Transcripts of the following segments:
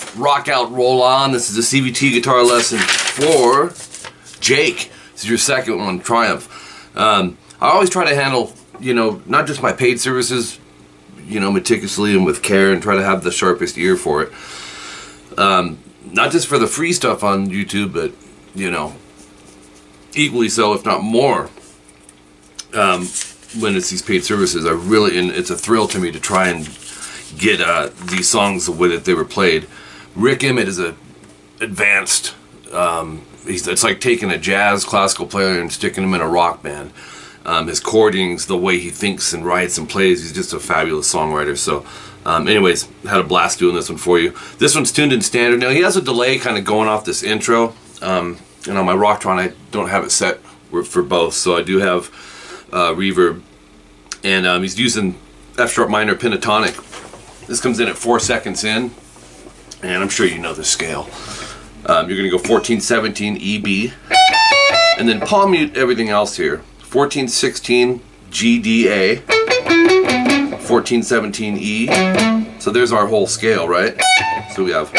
have Rock Out, Roll On. This is a CVT guitar lesson for Jake. This is your second one, Triumph. I always try to handle, you know, not just my paid services, you know, meticulously and with care, and try to have the sharpest ear for it. Not just for the free stuff on YouTube, but, you know, equally so, if not more, when it's these paid services. And it's a thrill to me to try and get these songs the way that they were played. Rik Emmett is a advanced, it's like taking a jazz classical player and sticking him in a rock band. His chordings, the way he thinks and writes and plays, he's just a fabulous songwriter. So anyways, had a blast doing this one for you. This one's tuned in standard. Now he has a delay kind of going off this intro, and on my Rocktron I don't have it set for both, so I do have reverb, and he's using F sharp minor pentatonic. This comes in at 4 seconds in, and I'm sure you know the scale. You're going to go 14-17 E B, and then palm mute everything else here. 14-16 G D A, 14-17 E. So there's our whole scale, right? So we have.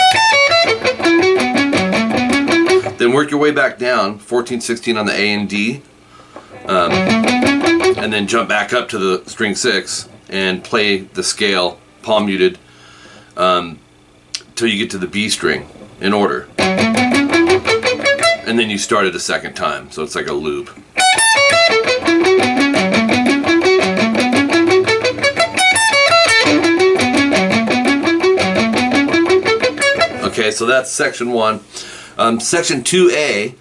Then work your way back down, 14-16 on the A and D, and then jump back up to the string 6 and play the scale palm muted till you get to the B string in order, and then you start it a second time, so it's like a loop. Okay, so that's section 1. Section 2A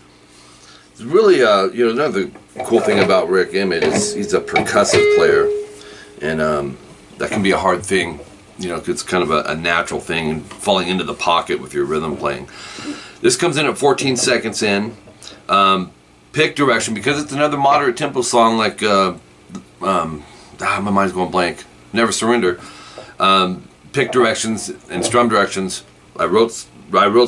is really, you know, another cool thing about Rik Emmett is he's a percussive player, and that can be a hard thing, you know, 'cause it's kind of a natural thing, and falling into the pocket with your rhythm playing. This comes in at 14 seconds in. Pick direction, because it's another moderate tempo song like, my mind's going blank, Never Surrender. Pick directions and strum directions, I wrote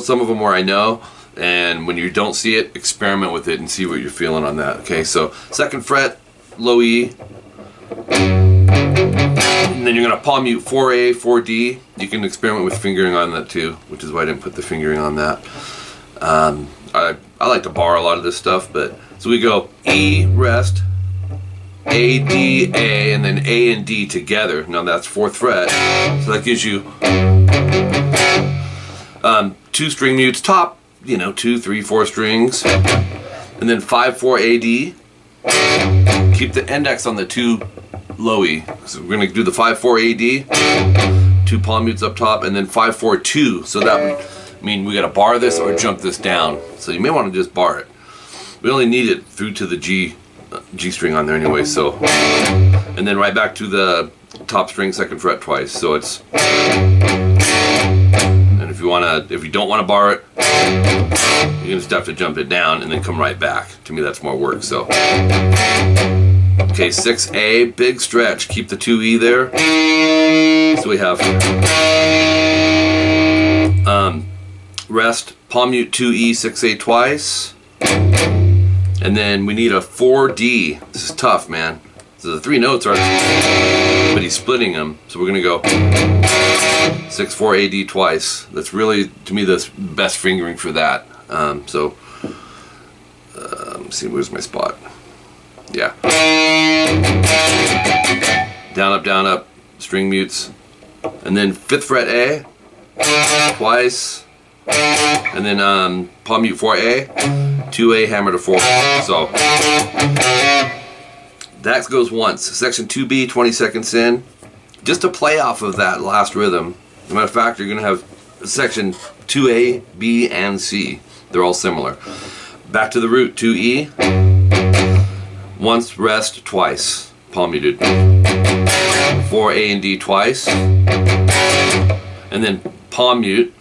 some of them where I know, and when you don't see it, experiment with it and see what you're feeling on that. Okay, so 2nd fret, low E, and then you're going to palm mute 4A, 4D. You can experiment with fingering on that too, which is why I didn't put the fingering on that. I like to bar a lot of this stuff, but so we go E, rest, A, D, A, and then A and D together. Now that's 4th fret, so that gives you 2 string mutes, top, you know, 2, 3, 4 strings, and then 5-4 AD. Keep the index on the 2 low E. So we're gonna do the 5-4 AD, 2 palm mutes up top, and then 5-4 2. So that would mean we gotta bar this or jump this down. So you may want to just bar it. We only need it through to the G string on there anyway. So, and then right back to the top string 2nd fret twice. So it's. If you don't want to bar it, you're gonna have to jump it down and then come right back. To me, that's more work. So, okay, 6A, big stretch. Keep the 2E there. So we have rest, palm mute 2E, 6A twice, and then we need a 4D. This is tough, man. So the 3 notes are, but he's splitting them. So we're gonna go 6-4 AD twice. That's really, to me, the best fingering for that. Let's see, where's my spot? Yeah. Down up, string mutes, and then 5th fret A twice, and then palm mute 4A, 2A, hammer to 4. So that goes once. Section 2B, 20 seconds in. Just to play off of that last rhythm. As a matter of fact, you're going to have section 2A, B, and C. They're all similar. Back to the root, 2E. Once, rest, twice. Palm muted. 4A and D twice. And then palm mute.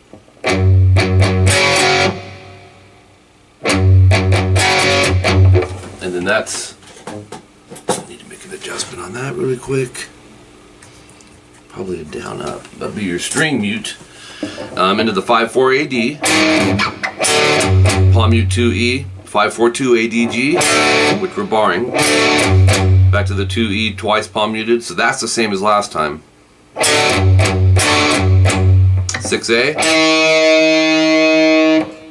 And then that's... I need to make an adjustment on that really quick. Probably a down up. That'll be your string mute. Into the 5-4 AD. Palm mute 2E, 5-4-2 ADG, which we're barring. Back to the 2E twice palm muted, so that's the same as last time. 6A.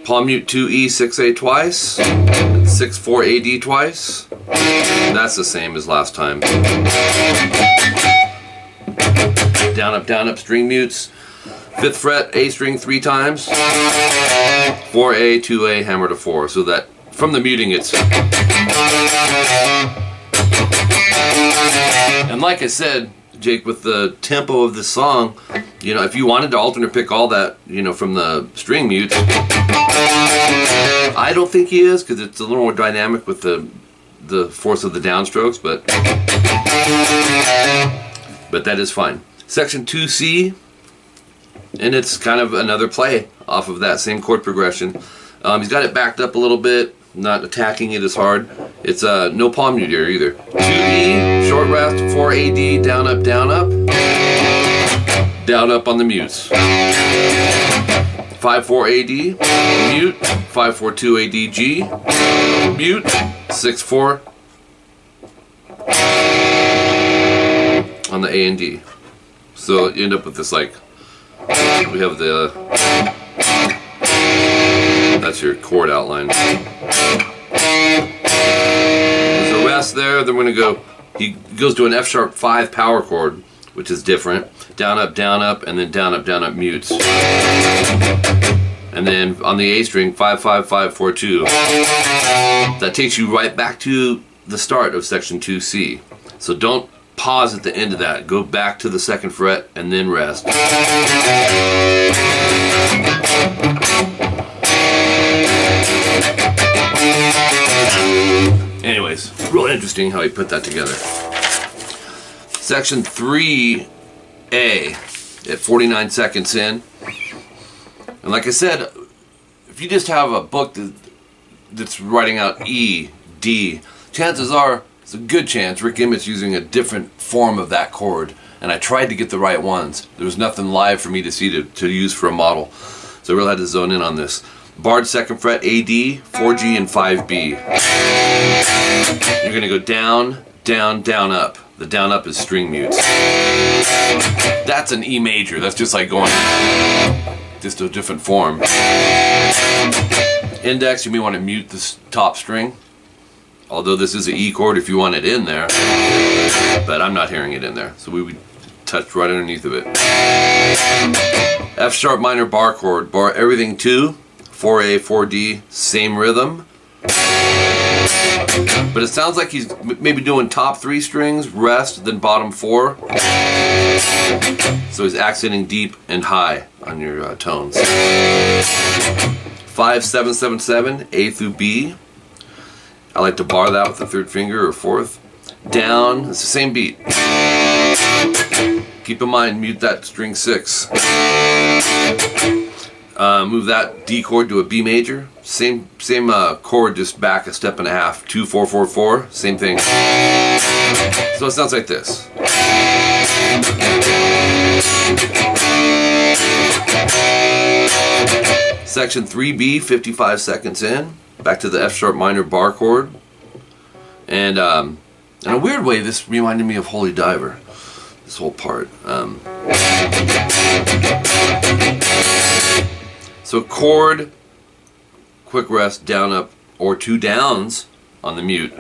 palm mute 2E 6A twice, 6-4 AD twice. That's the same as last time. Down up string mutes. 5th fret A string 3 times. 4A 2A hammer to 4. So that from the muting it's. And like I said, Jake, with the tempo of this song, you know, if you wanted to alternate pick all that, you know, from the string mutes, I don't think he is, because it's a little more dynamic with the force of the downstrokes, but that is fine. Section 2C, and it's kind of another play off of that same chord progression. He's got it backed up a little bit, not attacking it as hard. It's no palm mute here either. 2E, short rest, 4 AD, down up, down up. Down up on the mutes. 5-4 AD, mute, 5-4-2 AD G, mute, 6-4 on the A and D. So you end up with this, like, we have the, that's your chord outline. There's a rest there, then we're going to go, he goes to an F sharp 5 power chord, which is different. Down up, and then down up mutes. And then on the A string, 5-5-5-4-2. That takes you right back to the start of section 2C. So don't pause at the end of that. Go back to the 2nd fret and then rest. Anyways, real interesting how he put that together. Section 3A at 49 seconds in. And like I said, if you just have a book that's writing out E, D, chances are, it's a good chance Rik Emmett's using a different form of that chord. And I tried to get the right ones. There was nothing live for me to see to use for a model. So I really had to zone in on this. Barred 2nd fret, AD, 4G, and 5B. You're going to go down, down, up. The down up is string mutes. That's an E major. That's just like going just a different form. Index, you may want to mute this top string. Although this is an E chord if you want it in there. But I'm not hearing it in there. So we would touch right underneath of it. F sharp minor bar chord. Bar everything 2. 4A, 4D, same rhythm. But it sounds like he's maybe doing top 3 strings, rest, then bottom 4. So he's accenting deep and high on your tones. 5-7-7-7, A through B. I like to bar that with the 3rd finger or 4th. Down, it's the same beat. Keep in mind, mute that string 6. Move that D chord to a B major. Same chord, just back a step and a half. 2-4-4-4. Same thing. So it sounds like this. Section 3B, 55 seconds in. Back to the F sharp minor bar chord. And in a weird way, this reminded me of Holy Diver. This whole part. So chord, quick rest, down up, or 2 downs on the mute.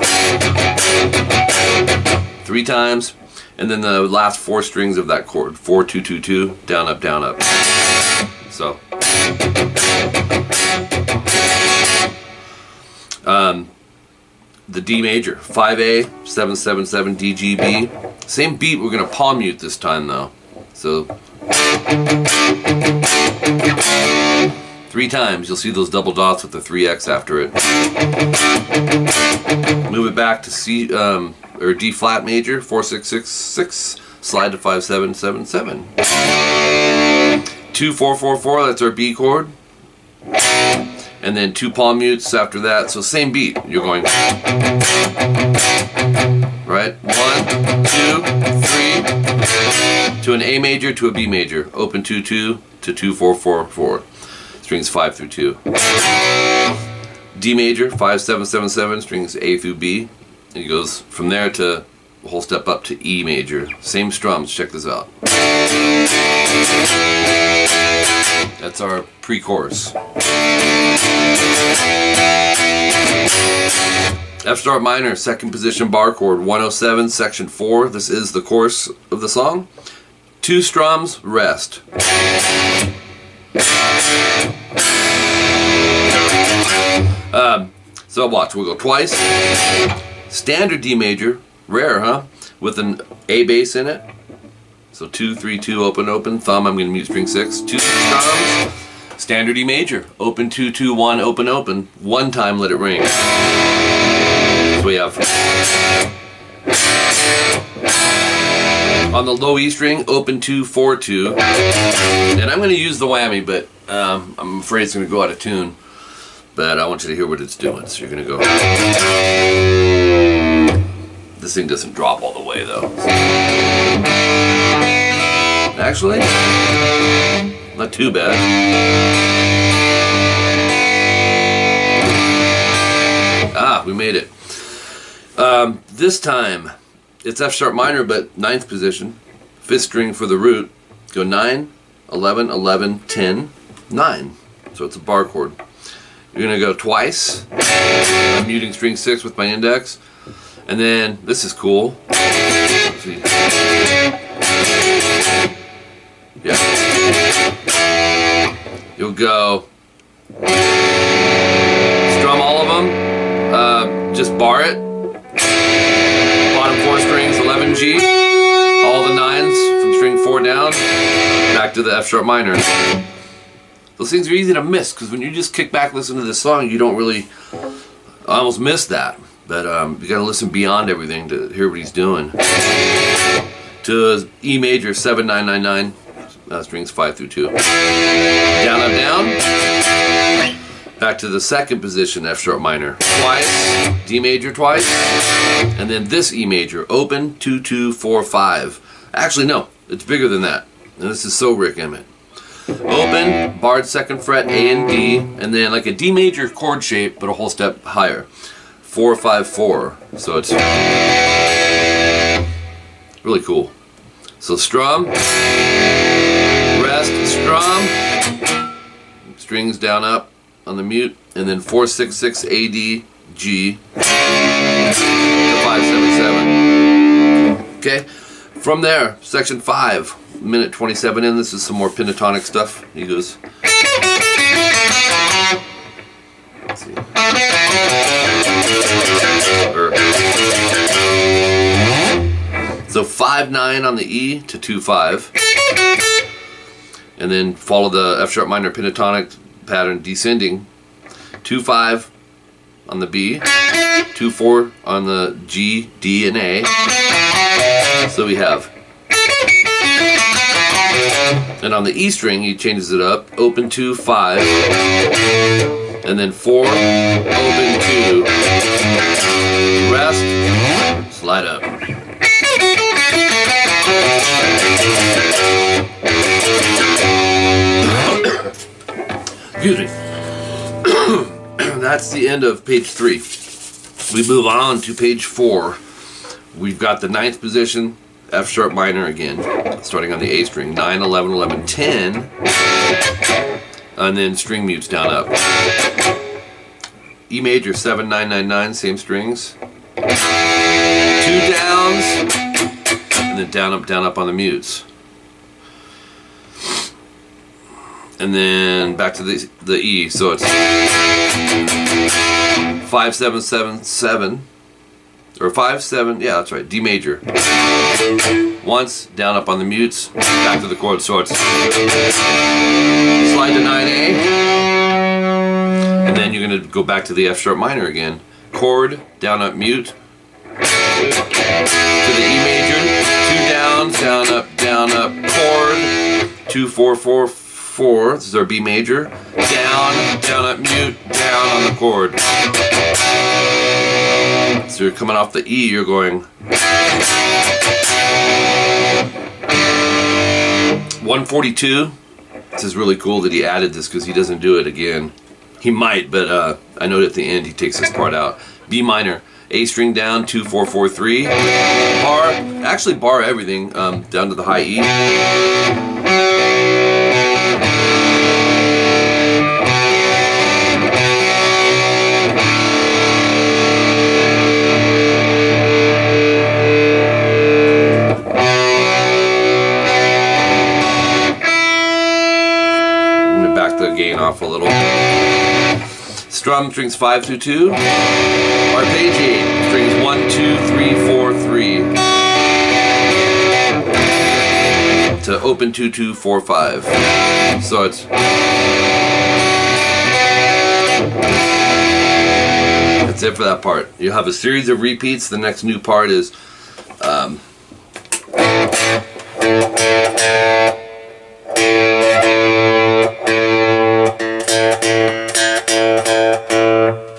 3 times, and then the last 4 strings of that chord. 4-2-2-2, down up, down up. So. The D major, 5A, 7-7-7, D, G, B. Same beat, we're going to palm mute this time though. So. 3 times, you'll see those double dots with the 3X after it. Move it back to C or D flat major, 4-6-6-6, slide to 5-7-7-7. 2-4-4-4, that's our B chord. And then 2 palm mutes after that, so same beat. You're going right, 1, 2, 3, to an A major to a B major, open 2-2 to 2-4-4-4. Strings 5 through 2. D major, 5-7-7-7, strings A through B. And he goes from there to a whole step up to E major. Same strums, check this out. That's our pre-chorus. F sharp minor, second position bar chord, 107, section 4. This is the chorus of the song. 2 strums, rest. So watch, we'll go twice. Standard D major, rare, huh? With an A bass in it. So 2, 3, 2, open, open, thumb, I'm going to mute string 6. 2 strums, standard D major, open, 2, 2, 1, open, open, 1 time, let it ring. So we have, on the low E string, open 2, 4, 2, and I'm going to use the whammy, but I'm afraid it's going to go out of tune, but I want you to hear what it's doing, so you're going to go, this thing doesn't drop all the way though. Actually, not too bad. Ah, we made it. This time, it's F sharp minor, but 9th position. 5th string for the root. Go 9, 11, 11, 10, 9. So it's a bar chord. You're going to go twice. I'm muting string 6 with my index. And then, this is cool. Let's see. Yeah. You'll go strum all of them, just bar it, bottom 4 strings, 11G, all the 9s from string 4 down, back to the F sharp minor. Those things are easy to miss, because when you just kick back, listen to this song, you don't really, I almost miss that, but you gotta listen beyond everything to hear what he's doing. To E major, 7, 9, 9, 9. Strings 5 through 2. Down, up, down. Back to the 2nd position, F sharp minor. Twice. D major twice. And then this E major. Open, 2, 2, 4, 5. Actually, no. It's bigger than that. And this is so Rik Emmett. Open, barred 2nd fret, A and D. And then like a D major chord shape, but a whole step higher. 4, 5, 4. So it's really cool. So strum. Rest, strum, strings down up on the mute, and then 4, 6, 6, A, D, G, 5, 7, 7. Okay, from there, section 5, minute 27 in, this is some more pentatonic stuff. He goes, let's see. So 5, 9 on the E to 2, 5. And then follow the F sharp minor pentatonic pattern descending. 2, 5 on the B, 2, 4 on the G, D, and A. So we have. And on the E string, he changes it up. Open 2, 5. And then 4, open 2. Rest, slide up. Excuse me. That's the end of page 3. We move on to page 4. We've got the 9th position, F sharp minor again, starting on the A string, 9, 11, 11, 10, and then string mutes down up. E major, 7, 9, 9, 9, same strings. 2 downs, and then down up on the mutes. And then back to the E, so it's 5, 7, 7, 7, or 5, 7, yeah, that's right, D major. Once, down up on the mutes, back to the chord, so it's slide to 9A, and then you're going to go back to the F sharp minor again. Chord, down up mute, to the E major, 2 downs, down up, chord, 2, 4, 4, 4, this is our B major, down up mute, down on the chord. So you're coming off the E, you're going 142. This is really cool that he added this because he doesn't do it again. He might, but I know at the end he takes this part out. B minor, A string down, 2, 4, 4, 3. Bar everything down to the high E. strum, strings 5 through 2. Arpeggiate, strings 1, 2, 3, 4, 3. To open 2, 2, 4, 5. So it's... That's it for that part. You'll have a series of repeats. The next new part is...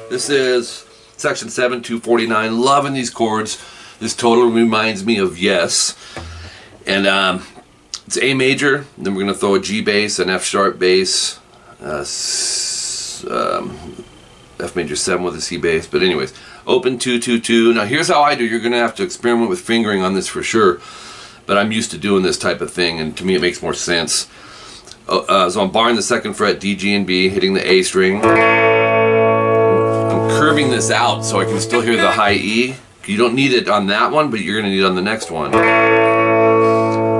This is section 7, 249. Loving these chords. This totally reminds me of Yes. And it's A major. Then we're going to throw a G bass, an F sharp bass, F major 7 with a C bass. But anyways, open 2, 2, 2. Now here's how I do. You're going to have to experiment with fingering on this for sure. But I'm used to doing this type of thing, and to me it makes more sense. So I'm barring the 2nd fret, D, G, and B, hitting the A string. Curving this out so I can still hear the high E. You don't need it on that one, but you're going to need it on the next one.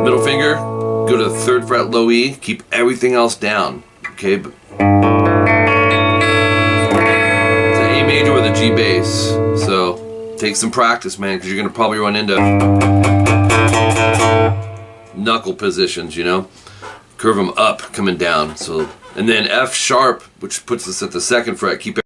Middle finger, go to the 3rd fret, low E, keep everything else down. Okay? It's an A major with a G bass. So take some practice, man, because you're going to probably run into knuckle positions, you know? Curve them up, coming down. So, and then F sharp, which puts us at the 2nd fret, keep